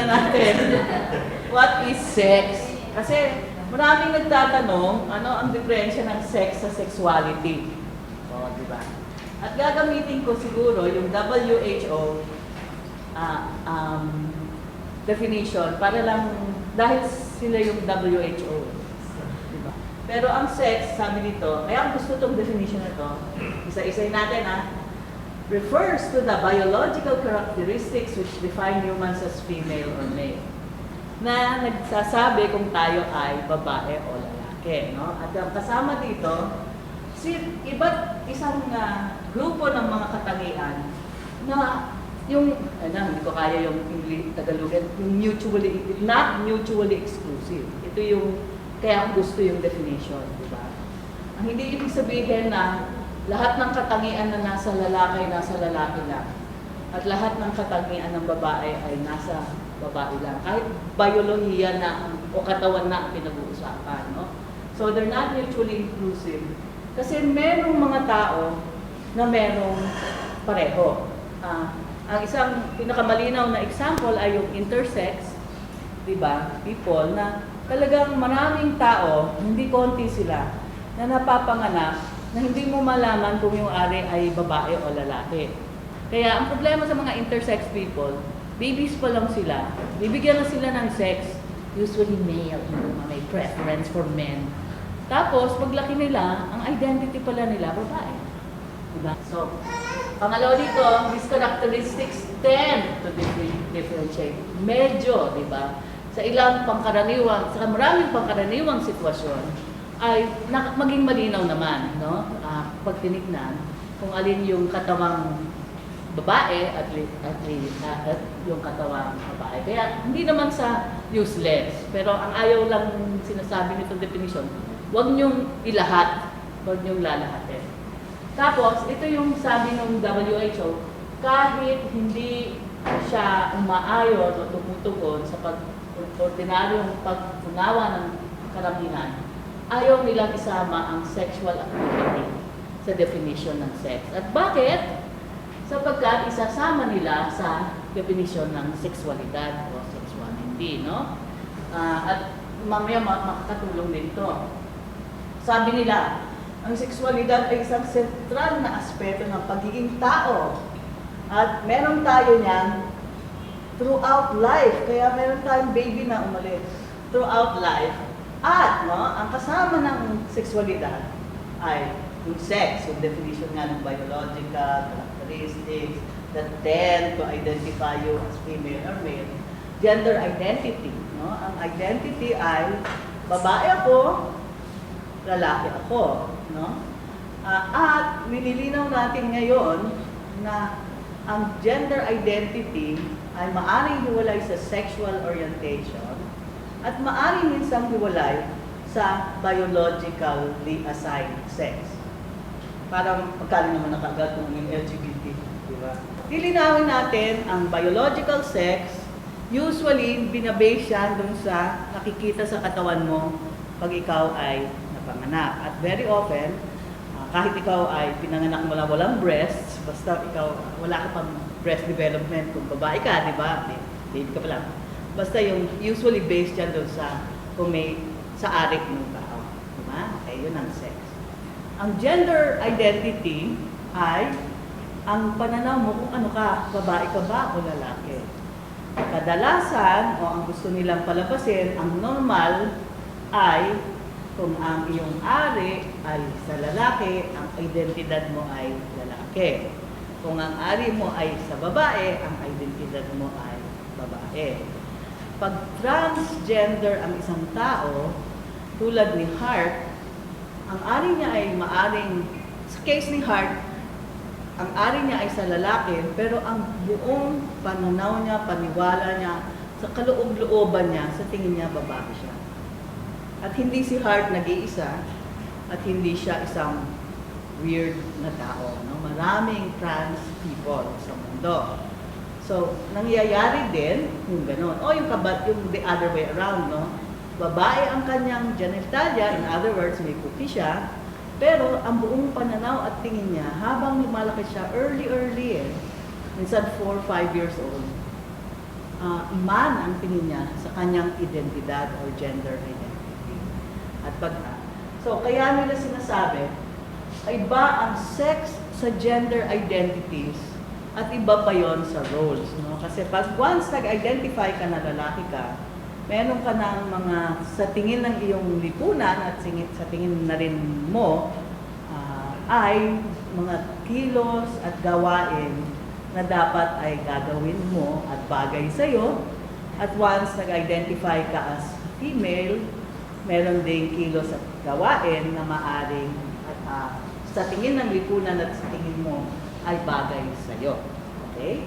muna natin. What is sex? Kasi maraming nagtatanong, ano ang diferensya ng sex sa sexuality? O, di ba? At gagamitin ko siguro yung WHO definition para lang, dahil sila yung WHO. Di ba? Pero ang sex, sabi nito, kaya ang gusto itong definition na ito, isa-isay natin refers to the biological characteristics which define humans as female or male. Na nagsasabi kung tayo ay babae o lalaki. No? At kasama dito, iba't isang grupo ng mga katangian na yung, hindi ko kaya yung English, Tagalogan, yung not mutually exclusive. Ito yung, kaya ang gusto yung definition, di ba? Ang hindi ibig sabihin na lahat ng katangian na nasa lalaki lang. At lahat ng katangian ng babae ay nasa babae lang. Kahit biolohiya na o katawan na ang pinag-uusapan. No? So they're not mutually inclusive. Kasi merong mga tao na merong pareho. Ang isang pinakamalinaw na example ay yung intersex, di ba? People na talagang maraming tao, hindi konti sila, na napapanganak na hindi mo malaman kung yung ari ay babae o lalaki. Kaya ang problema sa mga intersex people, babies pa lang sila, bibigyan na sila ng sex, usually male, may preference for men. Tapos, paglaki nila, ang identity pala nila, babae. Diba? So, pangalawa dito, these characteristics tend to differentiate. Medyo, di ba? Sa ilang pangkaraniwang, sa maraming pangkaraniwang sitwasyon, ay maging malinaw naman, no? Pag tinignan, kung alin yung katawang babae at yung katawang babae. Kaya hindi naman sa useless, pero ang ayaw lang sinasabi nitong definition, huwag niyong ilahat, huwag niyong lalahatin. Tapos, ito yung sabi ng WHO, kahit hindi siya umaayon o tumutugon sa ordinaryong pag-unawa ng karamihan, ayaw nilang isama ang sexual activity sa definition ng sex. At bakit? Sapagkat isasama nila sa definition ng sexualidad o sexuality, no? At mamaya makakatulong din ito. Sabi nila, ang sexualidad ay isang sentral na aspeto ng pagiging tao. At meron tayo niyan throughout life. Kaya meron tayong baby na umalis throughout life. At ang kasama ng sexualidad ay yung sex, yung definition nga ng biological characteristics that tend to identify you as female or male. Gender identity. No? Ang identity ay babae ako, lalaki ako. No? At nililinaw natin ngayon na ang gender identity ay maaaring hiwalay sa sexual orientation at maaaring minsang hiwalay sa biologically assigned sex. Parang pagkali naman nakagad kung yung LGBT, di ba? Lilinawin natin ang biological sex, usually binabase siya dun sa nakikita sa katawan mo pag ikaw ay napanganak. At very often, kahit ikaw ay pinanganak mo lang walang breasts, basta ikaw wala ka pang breast development kung babae ka, di ba? Baby ka pa lang. Basta yung usually based yan doon sa kung may sa arik ng tao. Diba? Okay, yun ang sex. Ang gender identity ay ang pananaw mo kung ano ka, babae ka ba o lalaki. Kadalasan, o ang gusto nilang palabasin, ang normal ay kung ang iyong ari ay sa lalaki, ang identidad mo ay lalaki. Kung ang ari mo ay sa babae, ang identidad mo ay babae. Pag transgender ang isang tao, tulad ni Hart, ang ari niya ay maaring, sa case ni Hart, ang ari niya ay sa lalaki, pero ang buong pananaw niya, paniwala niya, sa kaloob-looban niya, sa tingin niya, babae siya. At hindi si Hart nag-iisa, at hindi siya isang weird na tao. No? Maraming trans people sa mundo. So, nangyayari din yung gano'n. O yung the other way around, no? Babae ang kanyang genitalia, in other words, may puti siya, pero ang buong pananaw at tingin niya, habang lumalaki siya, early minsan 4 or 5 years old, man ang tingin niya sa kanyang identidad or gender identity. At so, kaya nila sinasabi, iba ang sex sa gender identities at iba pa yon sa roles. No? Kasi pag once nag-identify ka na lalaki ka, meron ka ng mga, sa tingin ng iyong lipunan at sa tingin na rin mo, ay mga kilos at gawain na dapat ay gagawin mo at bagay sa'yo. At once nag-identify ka as female, meron ding kilos at gawain na maaring at sa tingin ng lipunan at sa tingin mo ay bagay sa'yo. Okay?